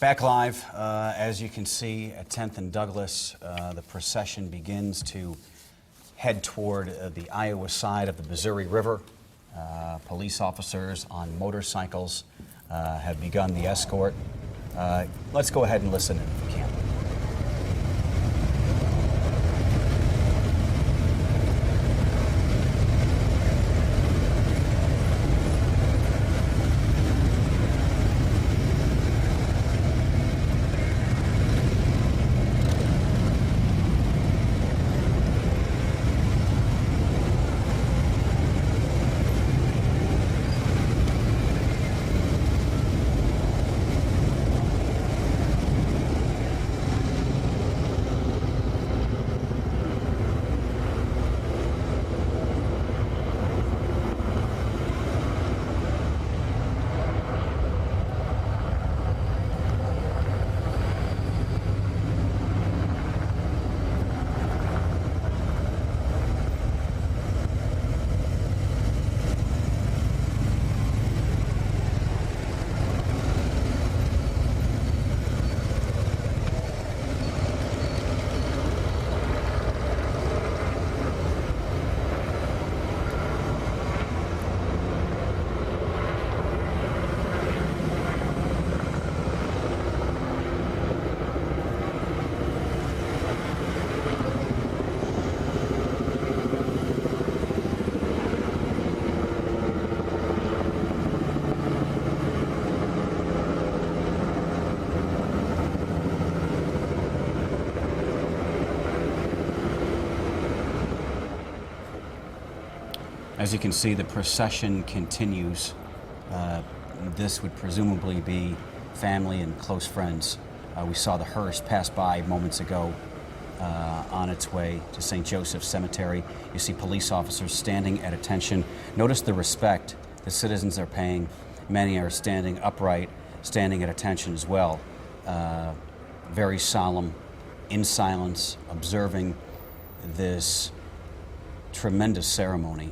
Back live, as you can see at 10th and Douglas, the procession begins to head toward the Iowa side of the Missouri River. Police officers on motorcycles have begun the escort. Let's go ahead and listen in if we can. As you can see, the procession continues. This would presumably be family and close friends. We saw the hearse pass by moments ago on its way to St. Joseph's Cemetery. You see police officers standing at attention. Notice the respect the citizens are paying. Many are standing upright, standing at attention as well. Very solemn, in silence, observing this tremendous ceremony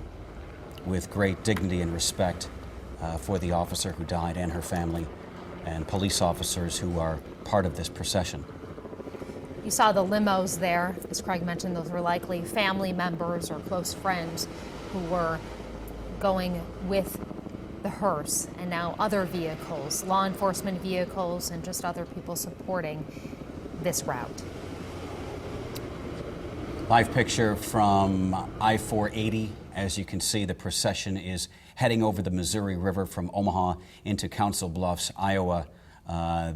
with great dignity and respect for the officer who died and her family, and police officers who are part of this procession. You saw the limos there. As Craig mentioned, those were likely family members or close friends who were going with the hearse, and now other vehicles, law enforcement vehicles, and just other people supporting this route. Live picture from I-480. As you can see, the procession is heading over the Missouri River from Omaha into Council Bluffs, Iowa.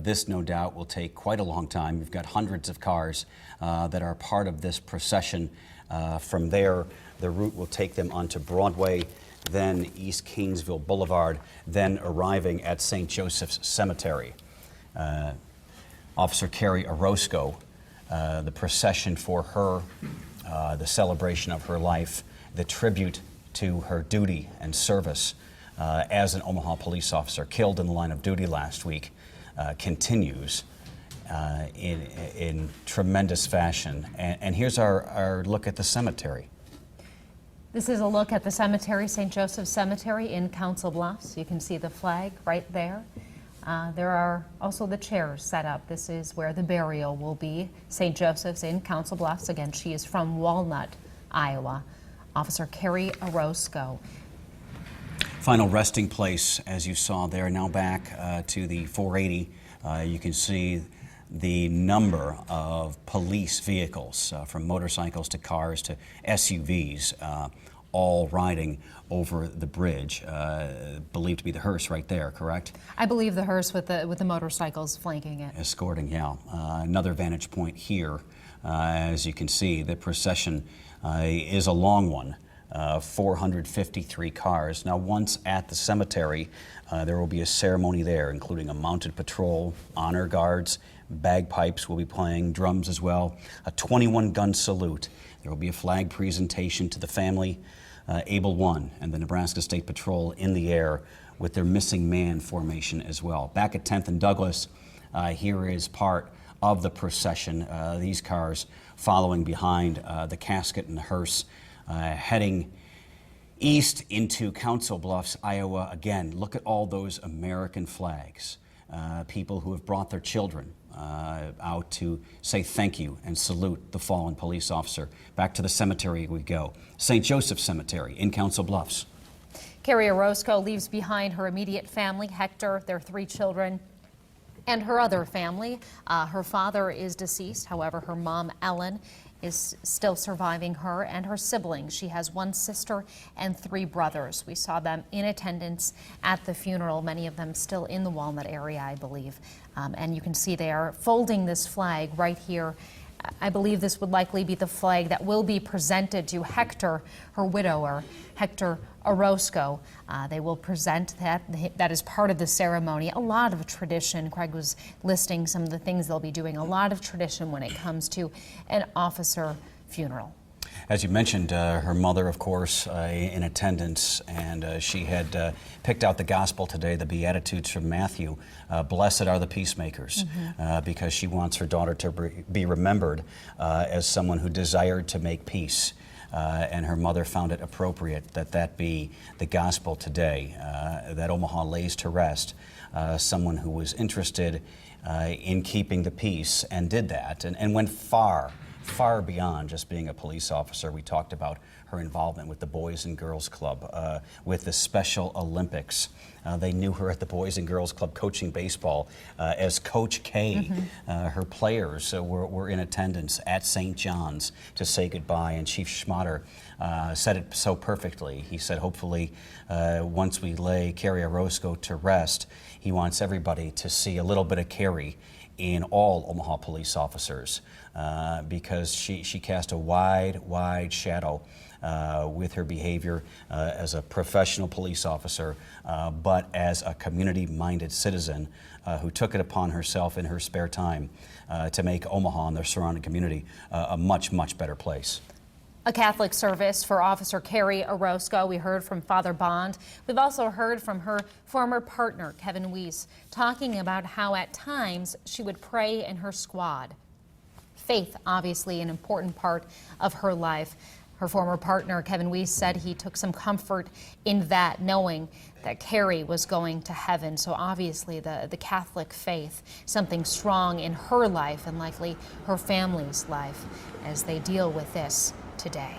This, no doubt, will take quite a long time. We've got hundreds of cars that are part of this procession. From there, the route will take them onto Broadway, then East Kingsville Boulevard, then arriving at St. Joseph's Cemetery. Officer Kerrie Orozco, the procession for her, the celebration of her life, the tribute to her duty and service as an Omaha police officer killed in the line of duty last week, continues in tremendous fashion. And here's our look at the cemetery. This is a look at the cemetery, St. Joseph's Cemetery in Council Bluffs. You can see the flag right there. There are also the chairs set up. This is where the burial will be. St. Joseph's in Council Bluffs. Again, she is from Walnut, Iowa. Officer Kerrie Orozco. Final resting place, as you saw there, now back to the 480. You can see the number of police vehicles, from motorcycles to cars to SUVs, all riding over the bridge. Believed to be the hearse right there, correct? I believe the hearse with the motorcycles flanking it. Escorting, yeah. Another vantage point here. As you can see, the procession is a long one. 453 cars. Now, once at the cemetery, there will be a ceremony there, including a mounted patrol, honor guards, bagpipes will be playing, drums as well, a 21-gun salute. There will be a flag presentation to the family, Able 1 and the Nebraska State Patrol in the air with their missing man formation as well. Back at 10th and Douglas, here is part of the procession. These cars following behind the casket and the hearse, heading east into Council Bluffs, Iowa. Again, look at all those American flags. people who have brought their children out to say thank you and salute the fallen police officer. Back to the cemetery we go. St. Joseph Cemetery in Council Bluffs. Kerrie Orozco leaves behind her immediate family, Hector, their 3 children, and her other family. Her father is deceased. However, her mom, Ellen, is still surviving her and her siblings. She has 1 sister and 3 brothers. We saw them in attendance at the funeral, many of them still in the Walnut area, I believe. And you can see they are folding this flag right here. I believe this would likely be the flag that will be presented to Hector, her widower, Hector Orozco. They will present that. That is part of the ceremony. A lot of tradition. Craig was listing some of the things they'll be doing. A lot of tradition when it comes to an officer funeral. As you mentioned, her mother, of course, in attendance, and she had picked out the gospel today, the Beatitudes from Matthew. Blessed are the peacemakers, because she wants her daughter to be remembered as someone who desired to make peace. And her mother found it appropriate that that be the gospel today, that Omaha lays to rest someone who was interested in keeping the peace and did that and went far beyond just being a police officer. We talked about her involvement with the Boys and Girls Club, with the Special Olympics. They knew her at the Boys and Girls Club coaching baseball as Coach K. Her players were in attendance at St. John's to say goodbye, and Chief Schmatter said it so perfectly. He said, hopefully, once we lay Kerrie Orozco to rest, he wants everybody to see a little bit of Kerrie in all Omaha police officers, because she cast a wide shadow with her behavior as a professional police officer, but as a community-minded citizen who took it upon herself in her spare time to make Omaha and their surrounding community a much better place. A Catholic service for Officer Kerrie Orozco. We heard from Father Bond. We've also heard from her former partner, Kevin Weiss, talking about how at times she would pray in her squad. Faith, obviously, an important part of her life. Her former partner, Kevin Weiss, said he took some comfort in that, knowing that Kerrie was going to heaven. So obviously the Catholic faith, something strong in her life and likely her family's life as they deal with this today.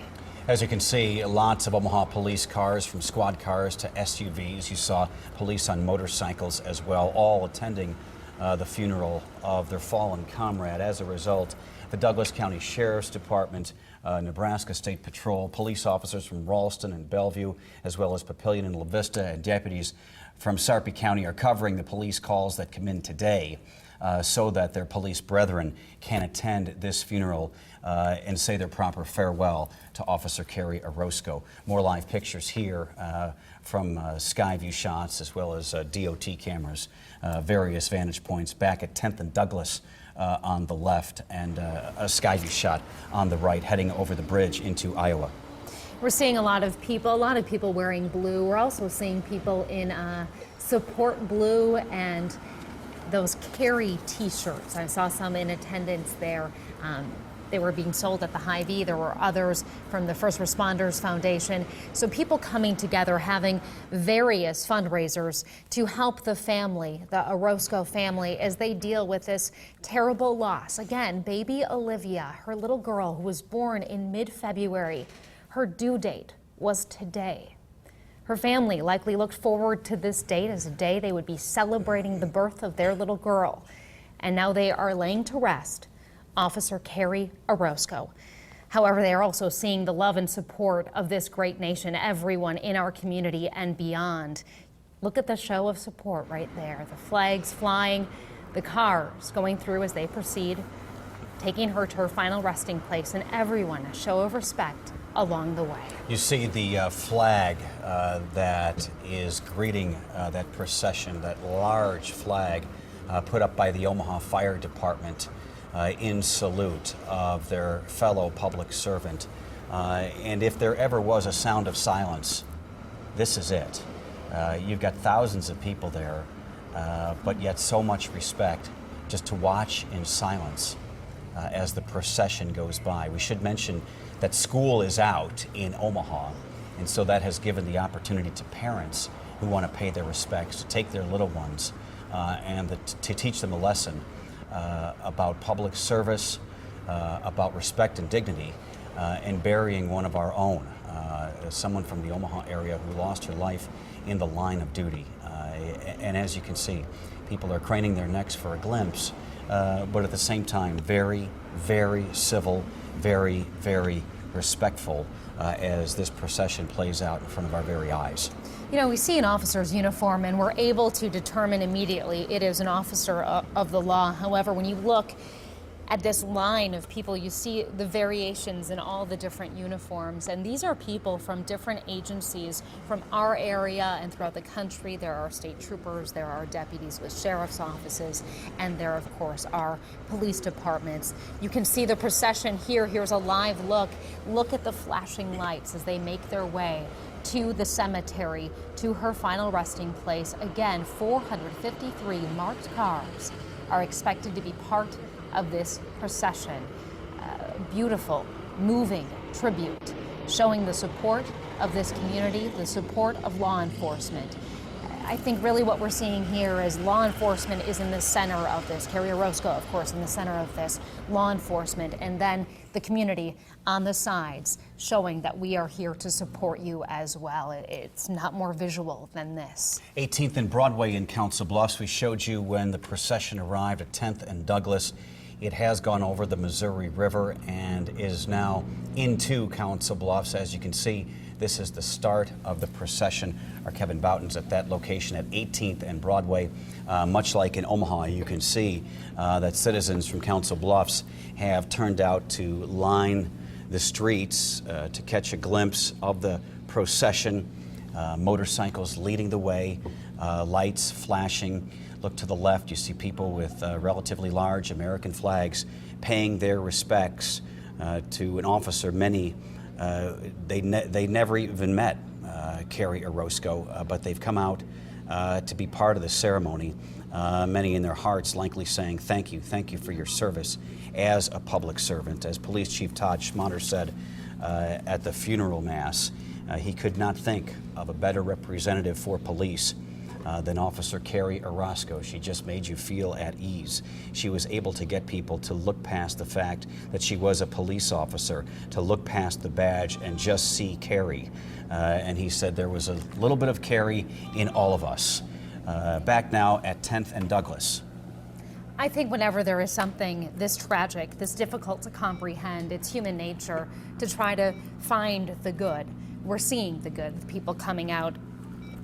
As you can see, lots of Omaha police cars, from squad cars to SUVs. You saw police on motorcycles as well, all attending the funeral of their fallen comrade. As a result, the Douglas County Sheriff's Department, Nebraska State Patrol, police officers from Ralston and Bellevue, as well as Papillion and La Vista, and deputies from Sarpy County are covering the police calls that come in today, so that their police brethren can attend this funeral and say their proper farewell to Officer Kerrie Orozco. More live pictures here from Skyview shots, as well as DOT cameras, various vantage points back at 10th and Douglas on the left, and a Skyview shot on the right heading over the bridge into Iowa. We're seeing a lot of people wearing blue. We're also seeing people in support blue and those Kerrie t-shirts. I saw some in attendance there. They were being sold at the Hy-Vee. There were others from the First Responders Foundation. So people coming together, having various fundraisers to help the family, the Orozco family, as they deal with this terrible loss. Again, baby Olivia, her little girl who was born in mid-February, her due date was today. Her family likely looked forward to this date as a day they would be celebrating the birth of their little girl. And now they are laying to rest Officer Kerrie Orozco. However, they are also seeing the love and support of this great nation, everyone in our community and beyond. Look at the show of support right there. The flags flying, the cars going through as they proceed, taking her to her final resting place, and everyone a show of respect along the way. You see the flag that is greeting that procession, that large flag put up by the Omaha Fire Department in salute of their fellow public servant. And if there ever was a sound of silence, this is it. You've got thousands of people there, but yet so much respect just to watch in silence as the procession goes by. We should mention that school is out in Omaha, and so that has given the opportunity to parents who want to pay their respects to take their little ones and to teach them a lesson about public service, about respect and dignity, and burying one of our own, someone from the Omaha area who lost her life in the line of duty. And as you can see, people are craning their necks for a glimpse, but at the same time, very, very civil, very, very respectful as this procession plays out in front of our very eyes. You know, we see an officer's uniform and we're able to determine immediately it is an officer of the law. However, when you look at this line of people, you see the variations in all the different uniforms. And these are people from different agencies from our area and throughout the country. There are state troopers, there are deputies with sheriff's offices, and there, of course, are police departments. You can see the procession here. Here's a live look. Look at the flashing lights as they make their way to the cemetery, to her final resting place. Again, 453 marked cars are expected to be part of this procession. Beautiful, moving tribute, showing the support of this community, the support of law enforcement. I think really what we're seeing here is law enforcement is in the center of this. Kerrie Orozco, of course, in the center of this, law enforcement, and then the community on the sides, showing that we are here to support you as well. It's not more visual than this. 18th and Broadway in Council Bluffs. We showed you when the procession arrived at 10th and Douglas. It has gone over the Missouri River and is now into Council Bluffs. As you can see, this is the start of the procession. Our Kevin Boughton's at that location at 18th and Broadway. Much like in Omaha, you can see that citizens from Council Bluffs have turned out to line the streets to catch a glimpse of the procession. Motorcycles leading the way, lights flashing. Look to the left, you see people with relatively large American flags paying their respects to an officer many they never even met, Kerrie Orozco, but they've come out to be part of the ceremony. Many in their hearts likely saying thank you for your service as a public servant. As Police Chief Todd Schmatter said at the funeral mass, he could not think of a better representative for police than Officer Kerrie Orozco. She just made you feel at ease. She was able to get people to look past the fact that she was a police officer, to look past the badge and just see Kerrie. And he said there was a little bit of Kerrie in all of us. Back now at 10th and Douglas. I think whenever there is something this tragic, this difficult to comprehend, it's human nature to try to find the good. We're seeing the good with people coming out.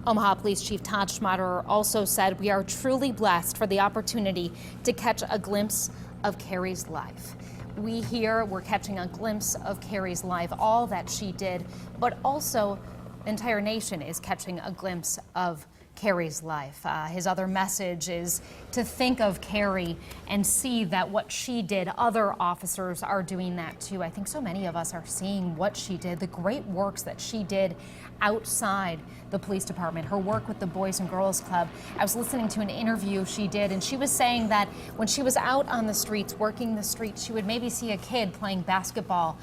Omaha Police Chief Todd Schmatter also said, "We are truly blessed for the opportunity to catch a glimpse of Kerrie's life." We here, we're catching a glimpse of Kerrie's life, all that she did, but also the entire nation is catching a glimpse of Kerrie's life. His other message is to think of Kerrie and see that what she did, other officers are doing that too. I think so many of us are seeing what she did, the great works that she did outside the police department, her work with the Boys and Girls Club. I was listening to an interview she did, and she was saying that when she was out on the streets, working the streets, she would maybe see a kid playing basketball,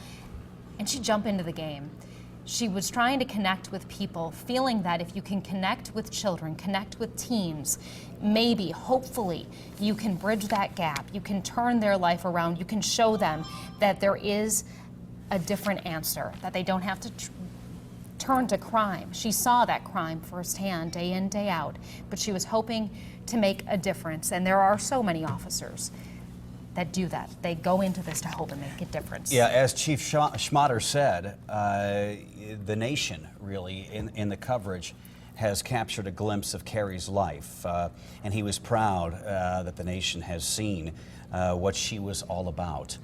and she'd jump into the game. She was trying to connect with people, feeling that if you can connect with children, connect with teens, maybe, hopefully, you can bridge that gap. You can turn their life around. You can show them that there is a different answer, that they don't have to turn to crime. She saw that crime firsthand, day in, day out, but she was hoping to make a difference. And there are so many officers that do that. They go into this to hope and make a difference. Yeah, as Chief Schmatter said, the nation really in the coverage has captured a glimpse of Kerrie's life, and he was proud that the nation has seen what she was all about.